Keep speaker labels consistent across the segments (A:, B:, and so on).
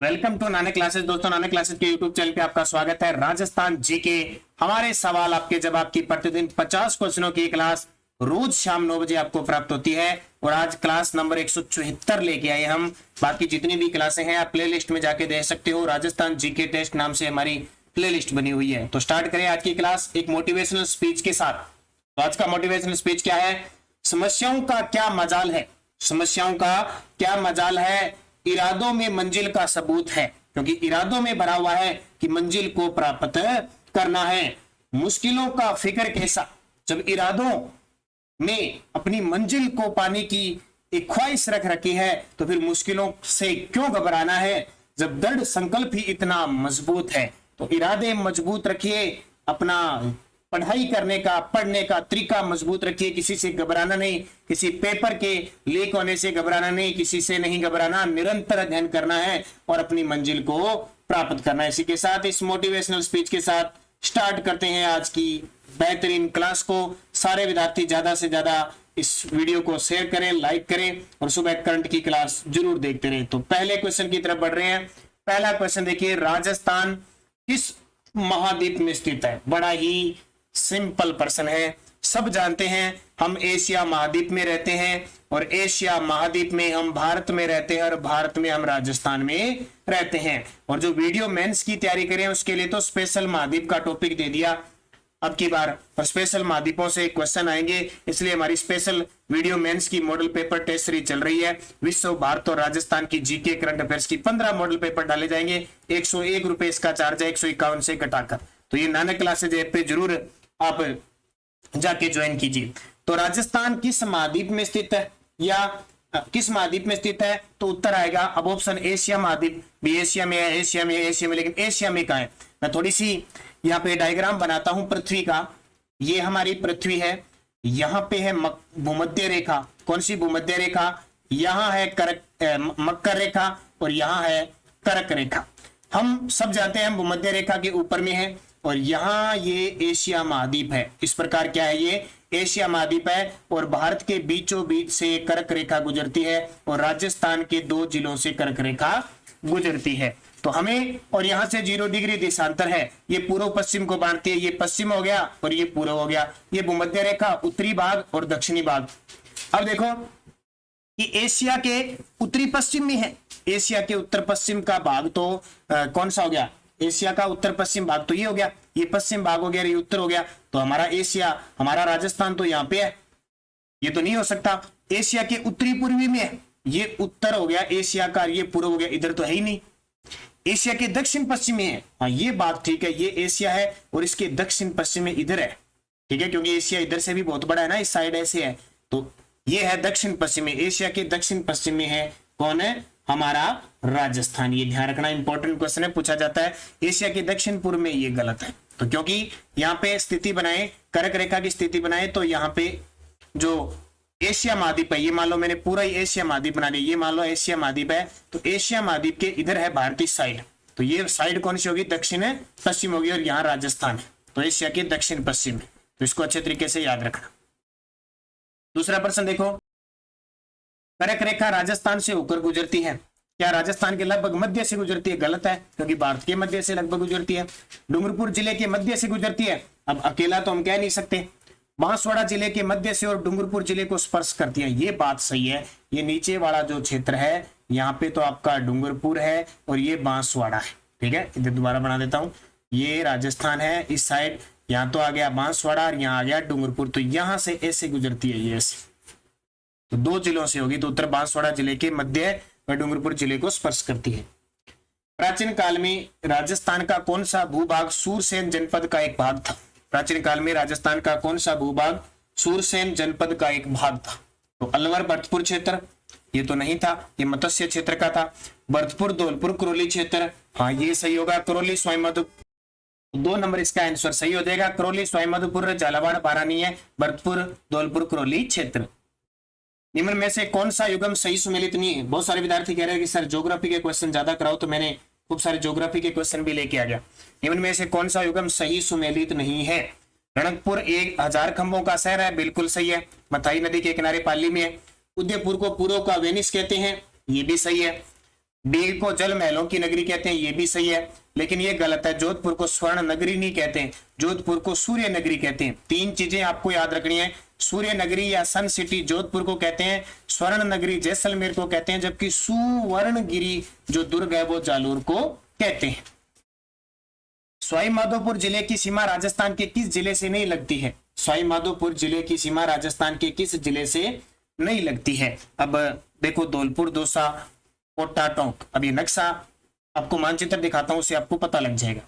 A: Welcome to Nanak classes. दोस्तों, Nanak classes के YouTube channel पे आपका स्वागत है। राजस्थान जीके हमारे सवाल आपके जवाब की प्रतिदिन 50 क्वेश्चनों की क्लास रोज शाम 9 बजे आपको प्राप्त होती है। और आज क्लास नंबर 174 लेके आए हम। बाकी जितनी भी क्लासें हैं आप प्लेलिस्ट में जाके देख सकते हो। राजस्थान जीके टेस्ट नाम से हमारी प्लेलिस्ट बनी हुई है। तो स्टार्ट करें आज की क्लास एक मोटिवेशनल स्पीच के साथ। तो आज का मोटिवेशनल स्पीच क्या है? समस्याओं का क्या मजाल है, समस्याओं का क्या मजाल है, इरादों में मंजिल का सबूत है। क्योंकि इरादों में भरा हुआ है कि मंजिल को प्राप्त करना है। मुश्किलों का फिक्र कैसा, जब इरादों में अपनी मंजिल को पाने की एक ख्वाहिश रख रखी है तो फिर मुश्किलों से क्यों घबराना है, जब दृढ़ संकल्प ही इतना मजबूत है। तो इरादे मजबूत रखिए, अपना पढ़ाई करने का पढ़ने का तरीका मजबूत रखिए। किसी से घबराना नहीं, किसी पेपर के लीक होने से घबराना नहीं, किसी से नहीं घबराना, निरंतर अध्ययन करना है और अपनी मंजिल को प्राप्त करना है। इसी के साथ इस मोटिवेशनल स्पीच के साथ स्टार्ट करते हैं आज की बेहतरीन क्लास को। सारे विद्यार्थी ज्यादा से ज्यादा इस वीडियो को शेयर करें, लाइक करें और सुबह करंट की क्लास जरूर देखते रहें। तो पहले क्वेश्चन की तरफ बढ़ रहे हैं। पहला क्वेश्चन देखिए, राजस्थान किस महाद्वीप में स्थित है? बड़ा ही सिंपल प्रश्न है, सब जानते हैं। हम एशिया महाद्वीप में रहते हैं और एशिया महाद्वीप में हम भारत में रहते हैं और भारत में हम राजस्थान में रहते हैं। और जो वीडियो मेंस की तैयारी करें उसके लिए तो स्पेशल महाद्वीप का टॉपिक दे दिया अब की बार, और स्पेशल महाद्वीपों से क्वेश्चन आएंगे। इसलिए हमारी स्पेशल वीडियो मेंस की मॉडल पेपर टेस्ट सीरीज चल रही है। विश्व, भारत और राजस्थान की जीके करंट अफेयर्स की 15 मॉडल पेपर डाले जाएंगे। 101 रुपए इसका चार्ज है, 151 से घटाकर। तो ये नानक क्लासेज ऐप पे जरूर आप जाके ज्वाइन कीजिए। तो राजस्थान किस महाद्वीप में स्थित है या किस महाद्वीप में स्थित है? तो उत्तर आएगा अब ऑप्शन एशिया महाद्वीप। भी एशिया में है, एशिया में, एशिया में, लेकिन एशिया में कहाँ है? मैं थोड़ी सी यहाँ पे डायग्राम बनाता हूं पृथ्वी का। ये हमारी पृथ्वी है, यहाँ पे है भूमध्य रेखा। कौन सी भूमध्य रेखा? यहाँ है मकर रेखा और यहाँ है कर्क रेखा। हम सब जानते हैं हम भूमध्य रेखा के ऊपर में है और यहाँ ये एशिया महाद्वीप है। इस प्रकार क्या है, ये एशिया महाद्वीप है और भारत के बीचों बीच से कर्क रेखा गुजरती है और राजस्थान के 2 जिलों से कर्क रेखा गुजरती है। तो हमें, और यहाँ से 0 डिग्री देशांतर है, ये पूर्व पश्चिम को बांटती है। ये पश्चिम हो गया और ये पूर्व हो गया। ये भूमध्य रेखा उत्तरी भाग और दक्षिणी भाग। अब देखो कि एशिया के उत्तरी पश्चिम में है, एशिया के उत्तर पश्चिम का भाग तो कौन सा हो गया? एशिया का उत्तर पश्चिम भाग तो ये हो गया, ये पश्चिम भाग हो गया, ये उत्तर हो गया। तो हमारा एशिया, हमारा राजस्थान तो यहाँ पे है, ये तो नहीं हो सकता। एशिया के उत्तरी पूर्वी में है, ये उत्तर हो गया एशिया का, ये पूर्व हो गया, इधर तो है ही नहीं। एशिया के दक्षिण पश्चिम में है, हाँ ये बात ठीक है, ये एशिया है और इसके दक्षिण पश्चिम में इधर है, ठीक है, क्योंकि एशिया इधर से भी बहुत बड़ा है ना, इस साइड ऐसे है। तो ये है दक्षिण पश्चिम में, एशिया के दक्षिण पश्चिम में है कौन है? हमारा राजस्थान। ये ध्यान रखना, इंपॉर्टेंट क्वेश्चन है, पूछा जाता है। एशिया के दक्षिण पूर्व में ये गलत है। तो क्योंकि यहाँ पे स्थिति बनाए, कर्क रेखा की स्थिति बनाए, तो यहाँ पे जो एशिया महाद्वीप है, ये मान लो मैंने पूरा ही एशिया महाद्वीप बना लिया, ये मान लो एशिया महाद्वीप है, तो एशिया महाद्वीप के इधर है भारतीय साइड, तो ये साइड कौन सी होगी? दक्षिण पश्चिम होगी और यहाँ राजस्थान है, तो एशिया के दक्षिण पश्चिम है। तो इसको अच्छे तरीके से याद रखना। दूसरा प्रश्न देखो, कर्क रेखा राजस्थान से होकर गुजरती है, क्या राजस्थान के लगभग मध्य से गुजरती है? गलत है, क्योंकि भारत के मध्य से लगभग गुजरती है। डूंगरपुर जिले के मध्य से गुजरती है, अब अकेला तो हम कह नहीं सकते। बांसवाड़ा जिले के मध्य से और डूंगरपुर जिले को स्पर्श करती है, ये बात सही है। ये नीचे वाला जो क्षेत्र है यहाँ पे तो आपका डूंगरपुर है और ये बांसवाड़ा है, ठीक है। इधर दोबारा बना देता हूँ, ये राजस्थान है इस साइड, यहाँ तो आ गया बांसवाड़ा और यहाँ आ गया डूंगरपुर। तो यहाँ से ऐसे गुजरती है, ये ऐसे, तो 2 जिलों से होगी, तो उत्तर बांसवाड़ा जिले के मध्य व डूंगरपुर जिले को स्पर्श करती है। प्राचीन काल में राजस्थान का कौन सा भूभाग सूरसेन जनपद का एक भाग था? प्राचीन काल में राजस्थान का कौन सा भूभाग सूरसेन जनपद का एक भाग था? तो अलवर भरतपुर क्षेत्र, ये तो नहीं था, ये मत्स्य क्षेत्र का था। भरतपुर धौलपुर करौली क्षेत्र, हाँ ये सही होगा। करौली स्वाईमधुपुर, 2 नंबर इसका आंसर सही हो जाएगा। करौली स्वाईमधुपुर झालावाड़ बारानी है, भरतपुर धौलपुर करौली क्षेत्र। निम्न में से कौन सा युग्म सही सुमेलित नहीं है? बहुत सारे विद्यार्थी कह रहे हैं कि सर ज्योग्राफी के क्वेश्चन ज्यादा कराओ, तो मैंने खूब सारे ज्योग्राफी के क्वेश्चन भी लेके आ गया। निम्न में से कौन सा युग्म सही सुमेलित नहीं है? रणकपुर 1000 खंभों का शहर है, बिल्कुल सही है, मथाई नदी के किनारे पाली में है। उदयपुर को पूर्व का वेनिस कहते हैं, ये भी सही है। डी को जल महलों की नगरी कहते हैं, ये भी सही है, लेकिन ये गलत है। जोधपुर को स्वर्ण नगरी नहीं कहते हैं, जोधपुर को सूर्य नगरी कहते हैं। तीन चीजें आपको याद रखनी है, सूर्य नगरी या सन सिटी जोधपुर को कहते हैं, स्वर्ण नगरी जैसलमेर को कहते हैं, जबकि सुवर्णगिरी जो दुर्ग है वो जालोर को कहते हैं। सवाई माधोपुर जिले की सीमा राजस्थान के किस जिले से नहीं लगती है? सवाई माधोपुर जिले की सीमा राजस्थान के किस जिले से नहीं लगती है? अब देखो धौलपुर, दौसा, कोटा, टोंक। अब ये नक्शा आपको मानचित्र दिखाता हूं, उसे आपको पता लग जाएगा।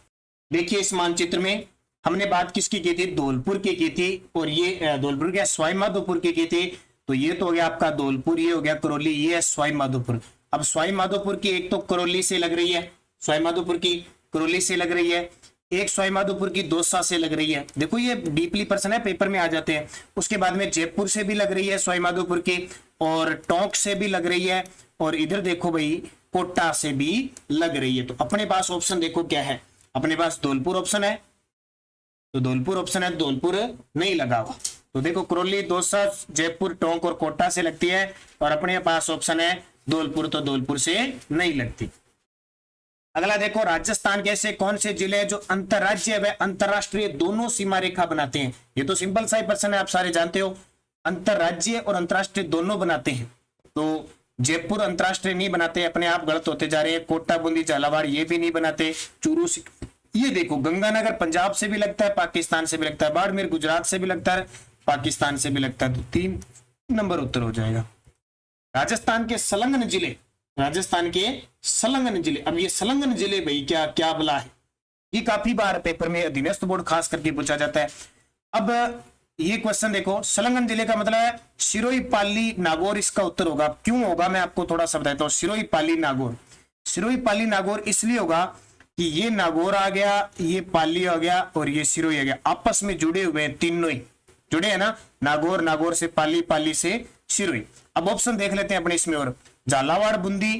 A: देखिए इस मानचित्र में हमने बात किसकी की थी? धौलपुर की थी, और ये धौलपुर क्या सवाई माधोपुर की थी। तो ये तो हो गया आपका धौलपुर, ये हो गया करौली, ये है सवाई माधोपुर। अब सवाई माधोपुर की एक तो करौली से लग रही है, सवाई माधोपुर की करौली से लग रही है, एक सवाई माधोपुर की दौसा से लग रही है। देखो ये डीपली पर्सन है, पेपर में आ जाते हैं। उसके बाद में जयपुर से भी लग रही है सवाई माधोपुर की, और टोंक से भी लग रही है, और इधर देखो भाई कोटा से भी लग रही है। तो अपने पास ऑप्शन देखो क्या है, अपने पास धौलपुर ऑप्शन है, तो धौलपुर ऑप्शन है, धौलपुर नहीं लगा हुआ। तो देखो करौली, दौसा, जयपुर, टोंक और कोटा से लगती है, और अपने पास ऑप्शन है धौलपुर, तो धौलपुर से नहीं लगती। अगला देखो, राजस्थान के ऐसे कौन से जिले हैं जो अंतरराज्य व अंतरराष्ट्रीय दोनों सीमा रेखा बनाते हैं? ये तो सिंपल सा ही प्रश्न है, आप सारे जानते हो, अंतरराज्य और अंतरराष्ट्रीय दोनों बनाते हैं। तो जयपुर अंतरराष्ट्रीय नहीं बनाते, अपने आप गलत होते जा रहे हैं। कोटा, बूंदी, झालावाड़ ये भी नहीं बनाते। चूरू, ये देखो गंगानगर पंजाब से भी लगता है, पाकिस्तान से भी लगता है। बाड़मेर गुजरात से भी लगता है, पाकिस्तान से भी लगता है। तो 3 नंबर उत्तर हो जाएगा। राजस्थान के संलग्न जिले, राजस्थान के संलग्न जिले। अब ये संलग्न जिले भाई क्या क्या बला है, ये काफी बार पेपर में अधीनस्थ बोर्ड खास करके पूछा जाता है। अब ये क्वेश्चन देखो, संलग्न जिले का मतलब है सिरोही, पाली, नागौर, इसका उत्तर होगा। क्यों होगा मैं आपको थोड़ा सा बताता हूँ। सिरोही, पाली, नागौर, सिरोही, पाली, नागौर इसलिए होगा कि ये नागौर आ गया, ये पाली आ गया, और ये सिरोही आ गया, आपस में जुड़े हुए हैं, तीनों ही जुड़े हैं ना। नागौर, नागौर से पाली, पाली से सिरोही। अब ऑप्शन देख लेते हैं अपने इसमें, और झालावाड़, बूंदी,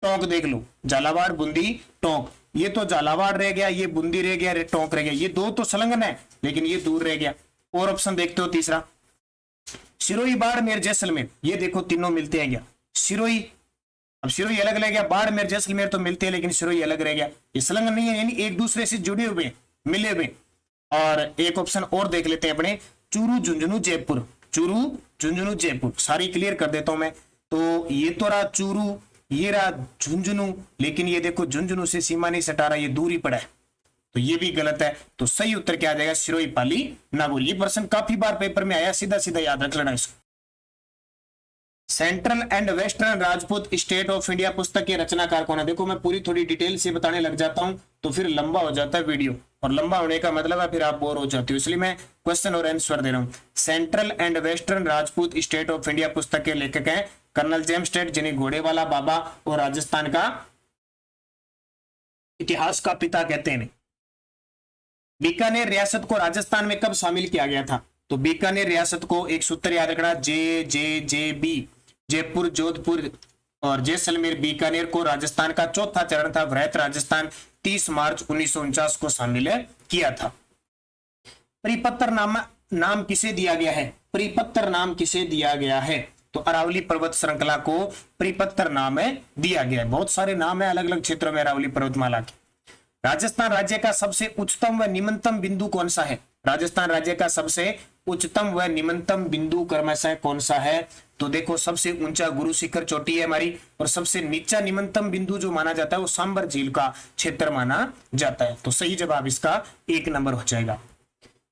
A: टोंक देख लो, झालावाड़, बूंदी, टोंक। ये तो झालावाड़ रह गया, ये बूंदी रह गया, टोंक रह गया। ये दो तो संलग्न है, लेकिन ये दूर रह गया। और ऑप्शन देखते हो तीसरा, सिरोही, बाड़मेर, जैसलमेर, ये देखो तीनों मिलते हैं क्या? सिरोही, अब सिरोही अलग रह गया, बाड़मेर, जैसलमेर तो मिलते हैं, लेकिन सिरोही अलग रह गया। ये संलग्न नहीं है, यानी एक दूसरे से जुड़े हुए, मिले हुए। और एक ऑप्शन और देख लेते हैं अपने, चूरू, झुंझुनू, जयपुर, चूरू, झुंझुनू, जयपुर। सारी क्लियर कर देता हूं मैं। तो ये तो रहा चूरू, ये रहा झुंझुनू, लेकिन ये देखो झुंझुनू से सीमा नहीं सटा रहा, ये दूरी पड़ा है, तो ये भी गलत है। तो सही उत्तर क्या आ जाएगा? सिरोही, पाली, नागौर। ये प्रश्न काफी बार पेपर में आया, सीधा सीधा याद रख लेना इसको। Central and western Rajput state of India पुस्तक के रचनाकार कौन है? देखो मैं पूरी थोड़ी डिटेल से बताने लग जाता हूं तो फिर लंबा हो जाता है वीडियो, और लंबा होने का मतलब है फिर आप बोर हो जाते हो, इसलिए मैं क्वेश्चन और आंसर दे रहा हूं। Central and western Rajput state of India पुस्तक के लेखक हैं कर्नल जेम्स टेट, जिन्हें घोड़े वाला बाबा और राजस्थान का इतिहास का पिता कहते हैं। बीकानेर रियासत को राजस्थान में कब शामिल किया गया था? तो बीकानेर रियासत को एक सूत्र याद रखना, JJJB, जयपुर, जोधपुर और जैसलमेर, बीकानेर को राजस्थान का चौथा चरण था। वृहत राजस्थान 30 मार्च 1949 को शामिल किया था। परिपत्र नाम किसे दिया गया है? परिपत्र नाम किसे दिया गया है? तो अरावली पर्वत श्रृंखला को परिपत्र नाम दिया गया है। बहुत सारे नाम है अलग अलग क्षेत्रों में अरावली पर्वतमाला के। राजस्थान राज्य का सबसे उच्चतम व निम्नतम बिंदु कौन सा है? राजस्थान राज्य का सबसे उच्चतम व निम्नतम बिंदु क्रमशः कौन सा है? तो देखो सबसे ऊंचा गुरु शिखर चोटी है हमारी, और सबसे नीचा निम्नतम बिंदु जो माना जाता है वो सांबर झील का क्षेत्र माना जाता है। तो सही जवाब इसका 1 नंबर हो जाएगा।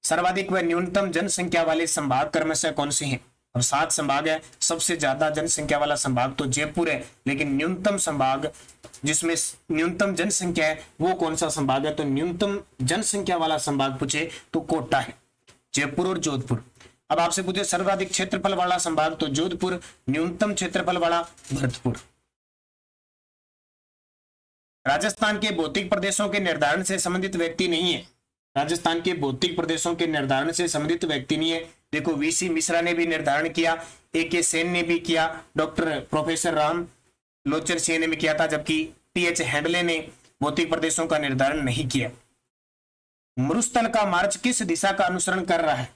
A: सर्वाधिक व न्यूनतम जनसंख्या वाले संभाग क्रमशः कौन से हैं? अब 7 संभाग है। सबसे ज्यादा जनसंख्या वाला संभाग तो जयपुर है, लेकिन न्यूनतम संभाग जिसमें न्यूनतम जनसंख्या है वो कौन सा संभाग है? तो न्यूनतम जनसंख्या वाला संभाग पूछे तो कोटा है, जयपुर और जोधपुर। अब आपसे पूछे सर्वाधिक क्षेत्रफल वाला संभाग तो जोधपुर, न्यूनतम क्षेत्रफल वाला भरतपुर। राजस्थान के भौतिक प्रदेशों के निर्धारण से संबंधित व्यक्ति नहीं है। राजस्थान के भौतिक प्रदेशों के निर्धारण से संबंधित व्यक्ति नहीं है। देखो VC मिश्रा ने भी निर्धारण किया, AK सेन ने भी किया, डॉक्टर प्रोफेसर राम लोचन सिंह ने भी किया था, जबकि TH हैंडले ने भौतिक प्रदेशों का निर्धारण नहीं किया। मरुस्थल का मार्च किस दिशा का अनुसरण कर रहा है?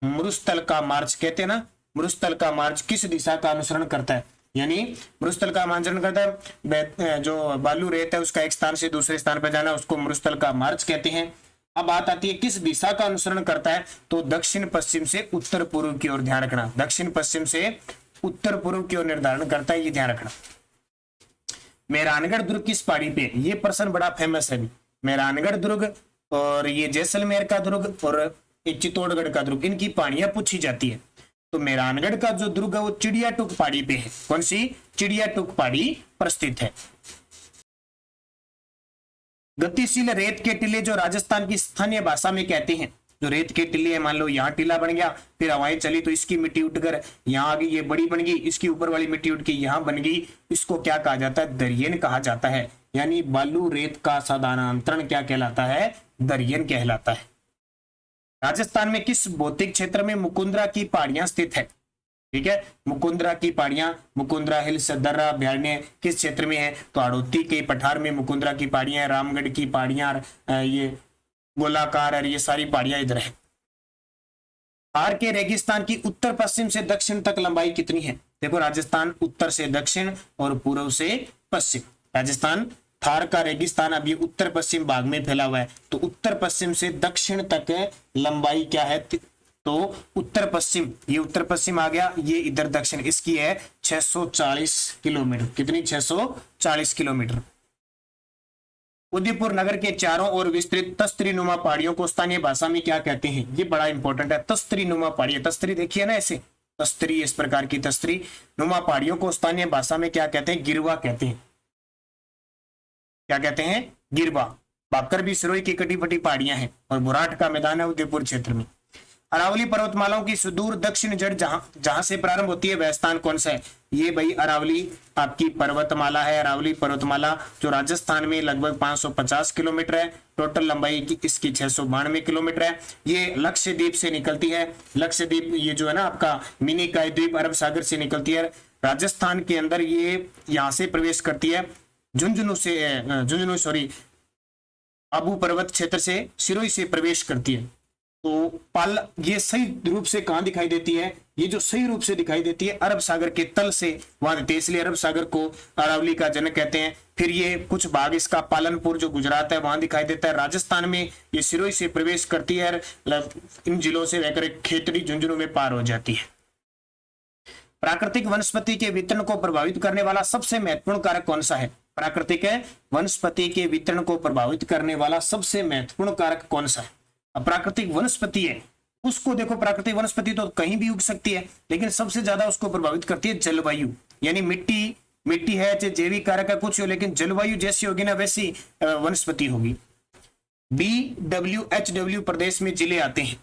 A: मरुस्थल का मार्च कहते हैं ना, मरुस्थल का मार्च किस दिशा का अनुसरण करता है? यानी मरुस्थल का मार्जन करता है। जो बालू रेत है उसका एक स्थान से दूसरे स्थान पर जाना उसको मरुस्थल का मार्च कहते हैं। अब बात आती है किस दिशा का अनुसरण करता है, तो दक्षिण पश्चिम से उत्तर पूर्व की ओर, ध्यान रखना, दक्षिण पश्चिम से उत्तर पूर्व की ओर निर्धारण करता है, ये ध्यान रखना। मेहरानगढ़ दुर्ग किस पहाड़ी पे, ये प्रश्न बड़ा फेमस है। मेहरानगढ़ दुर्ग और ये जैसलमेर का दुर्ग और एक चित्तौड़गढ़ का दुर्ग, इनकी पहाड़ियां पूछी जाती है। तो मेहरानगढ़ का जो दुर्ग है वो चिड़िया टूक पहाड़ी पे है। कौन सी, चिड़िया टूक पहाड़ी पर स्थित है। गतिशील रेत के टीले जो राजस्थान की स्थानीय भाषा में कहते हैं, जो रेत के टीले है, मान लो यहाँ टीला बन गया, फिर हवाएं चली तो इसकी मिट्टी उठकर यहाँ आ गई, ये बड़ी बन गई, इसकी ऊपर वाली मिट्टी उठ के यहाँ बन गई, इसको क्या कहा जाता है, दरियन कहा जाता है। यानी बालू रेत का स्थानांतरण क्या कहलाता है, दरियन कहलाता है। राजस्थान में किस भौतिक क्षेत्र में मुकुंदरा की पहाड़ियां स्थित है, ठीक है, मुकुंदरा की पहाड़ियां, मुकुंदरा हिल्स, दर्रा, अभ्यारण्य किस क्षेत्र में है, तो हाड़ौती के पठार में मुकुंदरा की पहाड़ियां, रामगढ़ की पहाड़ियां, ये गोलाकार और ये सारी पहाड़ियां इधर है। थार के रेगिस्तान की उत्तर पश्चिम से दक्षिण तक लंबाई कितनी है, देखो राजस्थान उत्तर से दक्षिण और पूर्व से पश्चिम, राजस्थान थार का रेगिस्तान अब ये उत्तर पश्चिम भाग में फैला हुआ है, तो उत्तर पश्चिम से दक्षिण तक लंबाई क्या है, तो उत्तर पश्चिम, ये उत्तर पश्चिम आ गया, ये इधर दक्षिण, इसकी है 640 किलोमीटर, कितनी, 640 किलोमीटर। उदयपुर नगर के चारों ओर विस्तृत तस्तरी नुमा पहाड़ियों को स्थानीय भाषा में क्या कहते हैं, ये बड़ा इंपॉर्टेंट है। तस्तरी नुमा पहाड़ियां, तस्तरी देखिए ना ऐसे, तस्तरी, इस प्रकार की तस्तरी नुमा पहाड़ियों को स्थानीय भाषा में क्या कहते हैं, गिरवा कहते हैं। क्या कहते हैं, गिरवा। बाकर भी सिरोही की कटी फटी पहाड़ियां हैं और बुराट का मैदान है उदयपुर क्षेत्र में। अरावली पर्वतमालाओं की सुदूर दक्षिण जड़ जहां से प्रारंभ होती है वह स्थान कौन सा है, ये भाई अरावली आपकी पर्वतमाला है। अरावली पर्वतमाला जो राजस्थान में लगभग 550 किलोमीटर है, टोटल लंबाई की इसकी 692 किलोमीटर है। ये लक्षद्वीप से निकलती है, लक्षद्वीप ये जो है ना आपका मिनी काय द्वीप अरब सागर से निकलती है, राजस्थान के अंदर ये यहाँ से प्रवेश करती है, झुंझुनू सॉरी आबू पर्वत क्षेत्र से, सिरोही से प्रवेश करती है। तो पाल ये सही रूप से कहां दिखाई देती है, ये जो सही रूप से दिखाई देती है अरब सागर के तल से वहां देती है, इसलिए अरब सागर को अरावली का जनक कहते हैं। फिर ये कुछ भाग इसका पालनपुर जो गुजरात है वहां दिखाई देता है। राजस्थान में ये सिरोही से प्रवेश करती है, इन जिलों से रहकर खेतड़ी झुंझुनू में पार हो जाती है। प्राकृतिक वनस्पति के वितरण को प्रभावित करने वाला सबसे महत्वपूर्ण कारक कौन सा है, प्राकृतिक वनस्पति के वितरण को प्रभावित करने वाला सबसे महत्वपूर्ण कारक कौन सा है। अब प्राकृतिक वनस्पति है उसको देखो, प्राकृतिक वनस्पति तो कहीं भी उग सकती है, लेकिन सबसे ज्यादा उसको प्रभावित करती है जलवायु, यानी मिट्टी है चाहे जैविक कारक है कुछ हो, लेकिन जलवायु जैसी होगी ना वैसी वनस्पति होगी। BWHW प्रदेश में जिले आते हैं,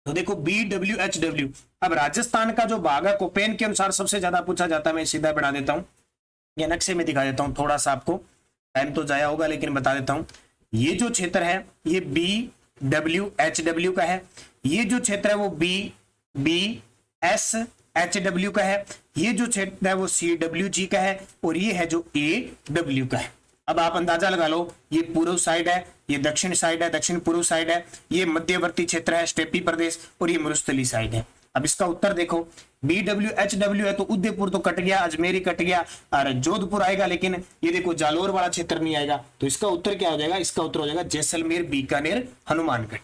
A: तो देखो BWHW। अब राजस्थान का जो भाग है कोपेन के अनुसार सबसे ज्यादा पूछा जाता है, मैं सीधा बढ़ा देता हूं, या नक्शे में दिखा देता हूं, थोड़ा सा आपको टाइम तो जाया होगा लेकिन बता देता हूं। ये जो क्षेत्र है ये BWHW का है, ये जो क्षेत्र है वो BSHW का है, ये जो क्षेत्र है वो CWG का है, और ये है जो AW का है। अब आप अंदाजा लगा लो, ये पूर्व साइड है, ये दक्षिण साइड है, दक्षिण पूर्व साइड है, ये मध्यवर्ती क्षेत्र है स्टेपी प्रदेश, और ये मरुस्थली साइड है। अब इसका उत्तर देखो, BWHW है तो उदयपुर तो कट गया, अजमेरी कट गया, और जोधपुर आएगा, लेकिन ये देखो जालोर वाला क्षेत्र नहीं आएगा, तो इसका उत्तर क्या हो जाएगा, इसका उत्तर हो जाएगा जैसलमेर, बीकानेर, हनुमानगढ़।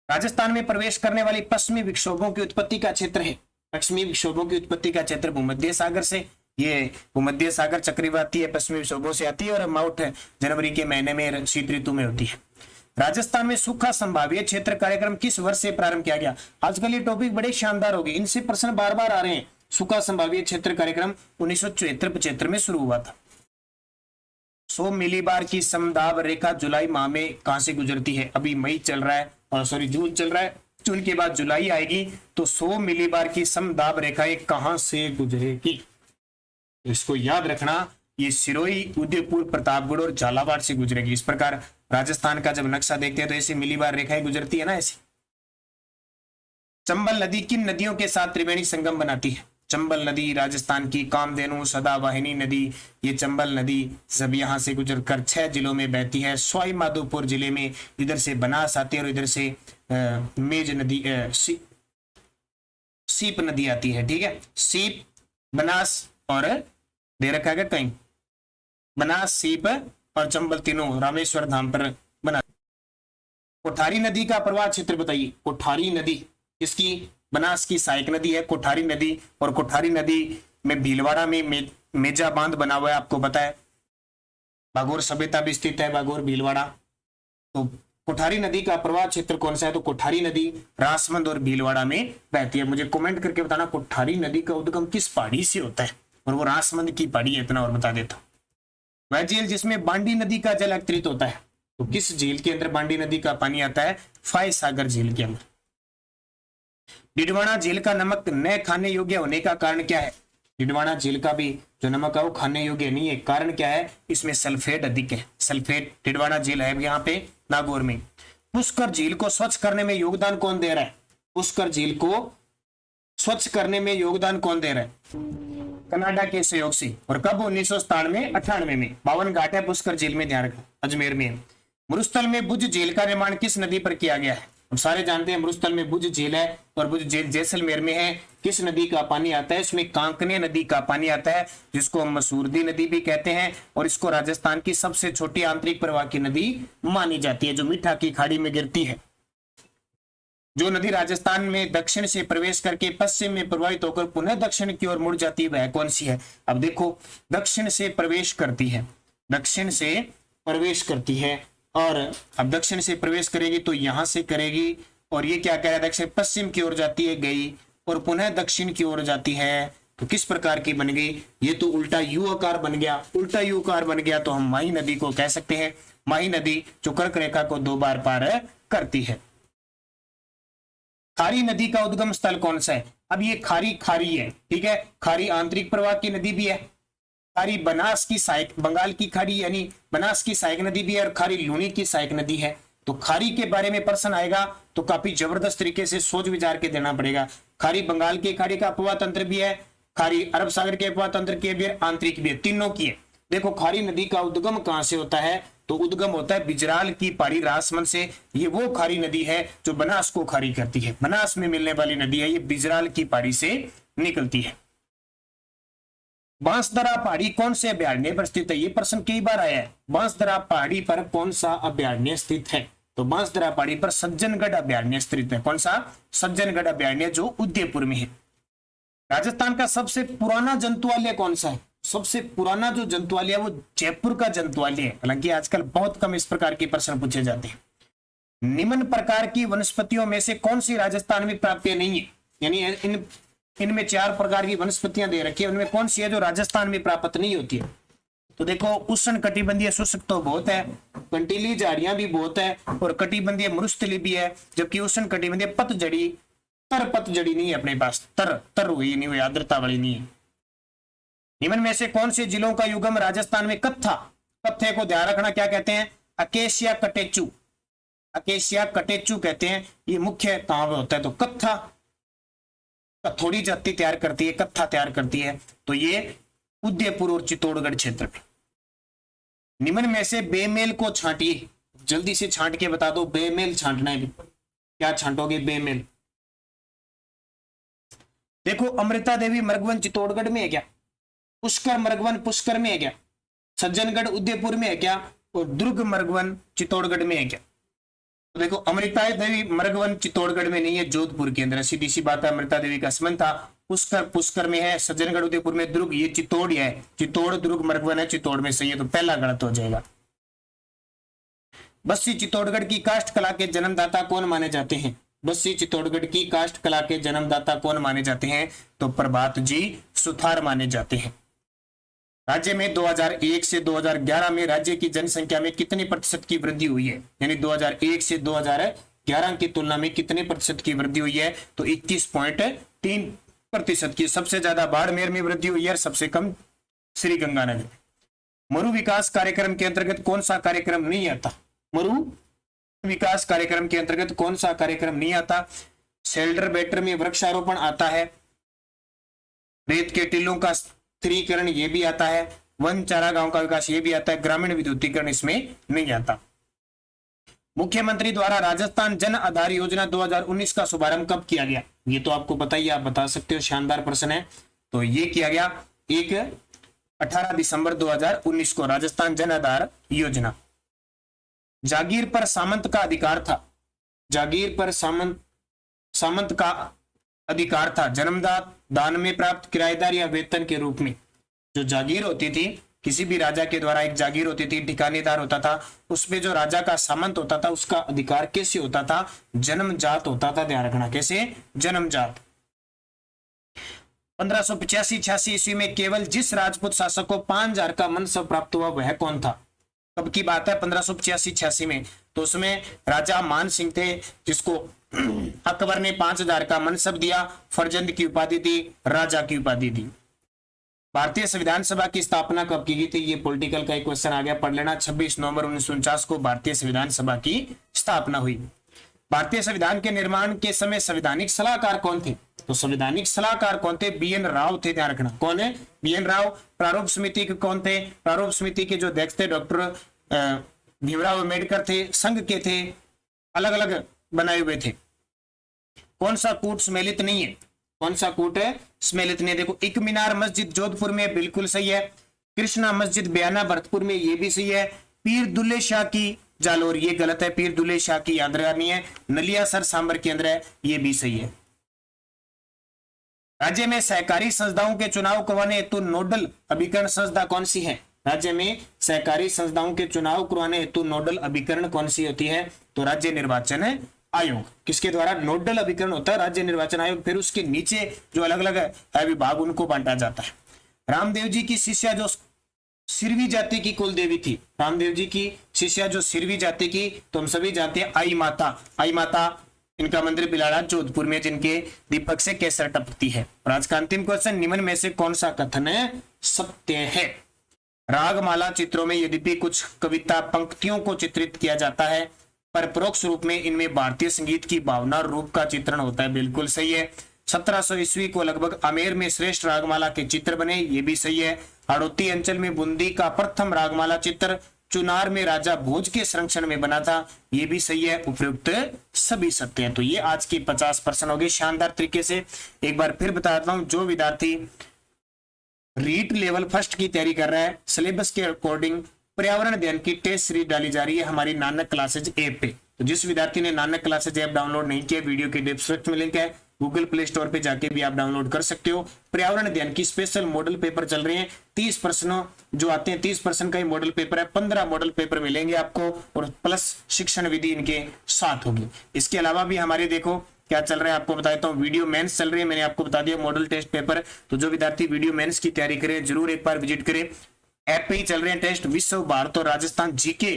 A: राजस्थान में प्रवेश करने वाली पश्चिमी विक्षोभों की उत्पत्ति का क्षेत्र है, पश्चिमी विक्षोभों की उत्पत्ति का क्षेत्र भूमध्य सागर से, ये भूमध्य सागर चक्रवाती है, पश्चिमी विक्षोभों से आती है, और माउट जनवरी के महीने में शीत ऋतु में होती है। राजस्थान में सूखा संभाव्य क्षेत्र कार्यक्रम किस वर्ष से प्रारंभ किया गया, आजकल ये टॉपिक बड़े शानदार हो गए, इनसे प्रश्न बार बार आ रहे हैं। सूखा संभाव्य क्षेत्र कार्यक्रम 1974-75 में शुरू हुआ था। 100 मिलीबार की समदाब रेखा जुलाई माह में कहां से गुजरती है, अभी मई चल रहा है, और सॉरी जून चल रहा है, जून के बाद जुलाई आएगी, तो 100 मिलीबार की समदाब रेखा कहां से गुजरेगी, इसको याद रखना, ये सिरोही, उदयपुर, प्रतापगढ़ और झालावाड़ से गुजरेगी। इस प्रकार राजस्थान का जब नक्शा देखते हैं तो ऐसी मिलीबार रेखाएं गुजरती है ना ऐसी। चंबल नदी किन नदियों के साथ त्रिवेणी संगम बनाती है, चंबल नदी राजस्थान की कामधेनु सदावाहिनी नदी, ये चंबल नदी सब यहाँ से गुजरकर 6 जिलों में बहती है। सवाई माधोपुर जिले में इधर से बनास आती है, और इधर से मेज नदी सीप नदी आती है, ठीक है। सीप, बनास और दे रखा है कहीं, बनास, सीप और चंबल तीनों रामेश्वर धाम पर बना। कोठारी नदी का प्रवाह क्षेत्र बताइए। कोठारी नदी किसकी? बनास की सहायक नदी है कोठारी नदी, और कोठारी नदी में भीलवाड़ा में मेजा बांध बना हुआ है, आपको पता है। बागोर सभ्यता भी स्थित है, बागोर भीलवाड़ा। तो कोठारी नदी का प्रवाह क्षेत्र कौन सा है? तो कोठारी नदी राजसमंद और भीलवाड़ा में बहती है। मुझे कमेंट करके बताना कोठारी नदी का उद्गम किस पहाड़ी से होता है, और वो राजसमंद की पहाड़ी है, इतना और बता देता हूं। वह झील जिसमें बांडी नदी का जल एकत्रित होता है, तो किस झील के अंदर बांडी नदी का पानी आता है? फाय सागर झील के अंदर। डिडवाना झील का नमक न खाने योग्य होने का कारण क्या है? डिडवाना झील का भी जो नमक है वो खाने योग्य नहीं है, कारण क्या है? इसमें सल्फेट अधिक है, सल्फेट। डिडवाना झील है यहाँ पे नागौर में। पुष्कर झील को स्वच्छ करने में योगदान कौन दे रहा है? पुष्कर झील को स्वच्छ करने में योगदान कौन दे रहा है? कनाडा के सहयोग से। और कब? 1997 98 में। 52 घाट है पुष्कर झील में, ध्यान रखना, अजमेर में। मरुस्थल में बुझ झील का निर्माण किस नदी पर किया गया है? हम सारे जानते हैं मरुस्थल में बुझ झील है, और बुझ झील जैसलमेर में है। किस नदी का पानी आता है? इसमें कांकने नदी का पानी आता है, जिसको हम मसूरदी नदी भी कहते हैं, और इसको राजस्थान की सबसे छोटी आंतरिक प्रवाह की नदी मानी जाती है, जो मीठा की खाड़ी में गिरती है। जो नदी राजस्थान में दक्षिण से प्रवेश करके पश्चिम में प्रवाहित होकर पुनः दक्षिण की ओर मुड़ जाती है, वह कौन सी है? अब देखो, दक्षिण से प्रवेश करती है, दक्षिण से प्रवेश करती है, और अब दक्षिण से प्रवेश करेगी तो यहां से करेगी, और ये क्या कह रहा है? दक्षिण पश्चिम की ओर जाती है, गई, और पुनः दक्षिण की ओर जाती है, तो किस प्रकार की बन गई? ये तो उल्टा यू आकार बन गया। उल्टा यू आकार बन गया तो हम माही नदी को कह सकते हैं। माही नदी जो कर्क रेखा को 2 बार पार करती है। खारी नदी का उद्गम स्थल कौन सा है? अब ये खारी खारी है, ठीक है। खारी आंतरिक प्रवाह की नदी भी है, खारी बनास की सहायक, बंगाल की खाड़ी यानी बनास की सहायक नदी भी है, और खारी लूनी की सहायक नदी है। तो खारी के बारे में प्रश्न आएगा तो काफी जबरदस्त तरीके से सोच विचार के देना पड़ेगा। खारी बंगाल की खाड़ी का अपवाह तंत्र भी है, खारी अरब सागर के अपवाह तंत्र की भी, आंतरिक भी है, तीनों की है। देखो, खारी नदी का उद्गम कहां से होता है? तो उद्गम होता है बिजराल की पहाड़ी राजसमंद से। ये वो खारी नदी है जो बनास को खारी करती है, बनास में मिलने वाली नदी है, ये बिजराल की पहाड़ी से निकलती है। बांसदरा पहाड़ी कौन से अभ्यारण्य पर स्थित है? ये प्रश्न कई बार आया है। बांसदरा पहाड़ी पर कौन सा अभ्यारण्य स्थित है? तो बांसदरा पहाड़ी पर सज्जनगढ़ अभ्यारण्य स्थित है। कौन सा? सज्जनगढ़ अभ्यारण्य, जो उदयपुर में है। राजस्थान का सबसे पुराना जंतुआलय कौन सा है? सबसे पुराना जो जंतुआलय है वो जयपुर का जंतुआलय है। हालांकि आजकल बहुत कम इस प्रकार के प्रश्न पूछे जाते हैं। निम्न प्रकार की वनस्पतियों में से कौन सी राजस्थान में प्राप्य नहीं है? यानी इनमें 4 प्रकार की वनस्पतियां दे रखी है, उनमें कौन सी है जो राजस्थान में प्राप्त नहीं होती है? तो देखो, उष्ण कटिबंधीय शुष्क तो बहुत है, कंटीली झाड़ियां भी बहुत है, और कटिबंधीय मरुस्थली भी है, जबकि उष्ण कटिबंधीय पतझड़ी, तर पतझड़ी नहीं है अपने पास, तर हुई नहीं हुई, आर्द्रता वाली नहीं है। निम्न में से कौन से जिलों का युगम राजस्थान में कत्था? कत्थे को ध्यान रखना, क्या कहते हैं? अकेशिया कटेचू, अकेशिया कटेचू कहते हैं। ये मुख्य कहां पे होता है? तो कत्था, थोड़ी जाति तैयार करती है, कत्था तैयार करती है, तो ये उदयपुर और चित्तौड़गढ़ क्षेत्र में। निम्न में से बेमेल को छांटिए, जल्दी से छांट के बता दो। बेमेल छांटना है, क्या छांटोगे? बेमेल। देखो, अमृता देवी मरगवन चित्तौड़गढ़ में है क्या? पुष्कर मरगवन पुष्कर में है क्या? सज्जनगढ़ उदयपुर में है क्या? और दुर्ग मरगवन चित्तौड़गढ़ में है क्या? तो देखो, अमृता देवी मरगवन चित्तौड़गढ़ में नहीं है, जोधपुर के अंदर है। सीधी सी बात है, अमृता देवी का संबंध था। पुष्कर में है, सज्जनगढ़ उदयपुर में, दुर्ग ये चित्तौड़ है, चित्तौड़ दुर्ग मरगवन है, चित्तौड़ में सही है, तो पहला गलत हो जाएगा। बस्सी चित्तौड़गढ़ की काष्ठ कला के जन्मदाता कौन माने जाते हैं? बस्सी चित्तौड़गढ़ की काष्ठ कला के जन्मदाता कौन माने जाते हैं? तो प्रभात जी सुथार माने जाते हैं। राज्य में 2001 से 2011 में राज्य की जनसंख्या में कितने प्रतिशत की वृद्धि हुई है? यानी 2001 से 2011 की तुलना में कितने प्रतिशत की वृद्धि हुई है? तो 21.3% की। सबसे ज्यादा बाड़मेर में वृद्धि हुई है, सबसे कम श्री गंगानगर। मरु विकास कार्यक्रम के अंतर्गत कौन सा कार्यक्रम नहीं आता? मरु विकास कार्यक्रम के अंतर्गत कौन सा कार्यक्रम नहीं आता? शेल्टर बेटर में वृक्षारोपण आता है, रेत के टीलों का स्थिरीकरण ये भी आता है, वन चारागांव का विकास ये भी आता है, ग्रामीण विद्युतीकरण इसमें नहीं आता। मुख्यमंत्री द्वारा राजस्थान जन आधार योजना 2019 का शुभारंभ कब किया गया? ये तो आपको पता ही, आप बता सकते हो, शानदार प्रश्न है। तो ये किया गया 18 दिसंबर 2019 को, राजस्थान जन आधार योजना। जागीर पर सामंत का अधिकार था, जागीर पर सामंत का अधिकार था, जन्मदान, दान में प्राप्त, किराएदार या वेतन के रूप में। जो जागीर होती थी, किसी भी राजा के द्वारा एक जागीर होती थी, ठिकानेदार होता था, उसमें जो राजा का सामंत होता था उसका अधिकार कैसे होता था? जन्मजात होता था। ध्यान रखना, कैसे? जन्मजात। 1585-86 ईस्वी में केवल जिस राजपूत शासक को 5000 का मनसब प्राप्त हुआ वह कौन था? कब की बात है? 1585-86 में। तो उसमें राजा मान सिंह थे, जिसको अकबर ने 5000 का मनसब दिया, फरजंद की उपाधि दी, राजा की उपाधि दी। भारतीय संविधान सभा की स्थापना कब की गई थी? ये पॉलिटिकल का एक क्वेश्चन आ गया, पढ़ लेना। 26 नवंबर 1949 को भारतीय संविधान सभा की स्थापना हुई। भारतीय संविधान के निर्माण के समय संवैधानिक सलाहकार कौन थे? तो संवैधानिक सलाहकार कौन थे? बीएन राव थे। ध्यान रखना, कौन है? बीएन राव। प्रारूप समिति के कौन थे? प्रारूप समिति के जो अध्यक्ष थे डॉक्टर भीमराव अम्बेडकर थे, संघ के थे, अलग अलग बनाए हुए थे। कौन सा कूट सम्मिलित नहीं है? कौन सा कूट है? सम्मिलित नहीं। देखो, एक मीनार मस्जिद जोधपुर में, बिल्कुल सही है। कृष्णा मस्जिद बयाना भरतपुर में, ये भी सही है। पीर दुल्ले शाह की जालोर, ये गलत है, पीर दुल्ले शाह की याद रखनी है। नलियासर सांबर के अंदर है, ये भी सही है। राज्य में सहकारी संस्थाओं के चुनाव करवाने हेतु नोडल अभिकरण संस्था कौन सी है? राज्य में सहकारी संस्थाओं के चुनाव करवाने हेतु नोडल अभिकरण कौन सी होती है? तो राज्य निर्वाचन आयोग। किसके द्वारा? नोडल अभिकरण होता है राज्य निर्वाचन आयोग। फिर उसके नीचे जो अलग अलग है विभाग, उनको बांटा जाता है। रामदेव जी की शिष्या जो सिरवी जाति की कुल देवी थी, रामदेव जी की शिष्या जो सिरवी जाति की, तो हम सभी जानते हैं आई माता। आई माता, इनका मंदिर बिलाड़ा जोधपुर में, जिनके दीपक से केसर टपकती है। और आज का अंतिम क्वेश्चन, निम्न में से कौन सा कथन सत्य है? रागमाला चित्रों में यद्यपि कुछ कविता पंक्तियों को चित्रित किया जाता है, पर परोक्ष रूप में इनमें भारतीय संगीत की भावना रूप का चित्रण होता है। बिल्कुल सही है। 1700 ईस्वी को लगभग आमेर में श्रेष्ठ रागमाला के चित्र बने, ये भी सही है। हाड़ौती अंचल में बूंदी का प्रथम रागमाला चित्र चुनार में राजा भोज के संरक्षण में बना था, ये भी सही है। उपयुक्त सभी सत्य हैं। तो ये आज की 50 प्रश्न हो गए शानदार तरीके से। एक बार फिर बताता हूं, जो विद्यार्थी रीट लेवल फर्स्ट की तैयारी कर रहा है, सिलेबस के अकॉर्डिंग पर्यावरण अध्ययन की टेस्ट सीरीज डाली जा रही है हमारी नानक क्लासेज ऐप पे। तो जिस विद्यार्थी ने नानक क्लासेज ऐप डाउनलोड नहीं किया, वीडियो के डिस्क्रिप्शन में लिंक है, गूगल प्ले स्टोर पे जाके भी आप डाउनलोड कर सकते हो। पर्यावरण अध्ययन की स्पेशल मॉडल पेपर चल रहे हैं। 30 प्रश्नों जो आते हैं, 30% का ही मॉडल पेपर है। 15 मॉडल पेपर मिलेंगे आपको, और प्लस शिक्षण विधि इनके साथ होगी। इसके अलावा भी हमारे देखो क्या चल रहा है, आपको बताता हूँ। वीडियो मेंस चल रही है, मैंने आपको बता दिया मॉडल टेस्ट पेपर। तो जो विद्यार्थी वीडियो मेंस की तैयारी करें, जरूर एक बार विजिट करें। ऐप पे ही चल रहे हैं टेस्ट। विश्व, भारत और Rajasthan GK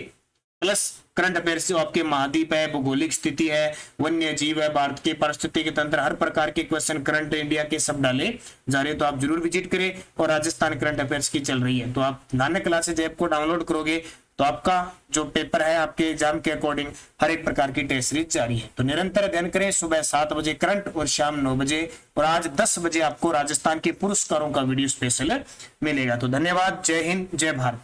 A: plus current affairs, जो आपके महाद्वीप है, भौगोलिक स्थिति है, वन्य जीव है, भारत के पारिस्थितिकी तंत्र, हर प्रकार के क्वेश्चन करंट इंडिया के सब डाले जा रहे हैं। तो आप जरूर विजिट करें। और राजस्थान करंट अफेयर्स की चल रही है, तो आप नानक क्लासेज ऐप को डाउनलोड करोगे तो आपका जो पेपर है आपके एग्जाम के अकॉर्डिंग हर एक प्रकार की टेस्ट सीरीज जारी है। तो निरंतर अध्ययन करें। सुबह 7 बजे करंट और शाम 9 बजे, और आज 10 बजे आपको राजस्थान के पुरस्कारों का वीडियो स्पेशल मिलेगा। तो धन्यवाद। जय हिंद, जय भारत।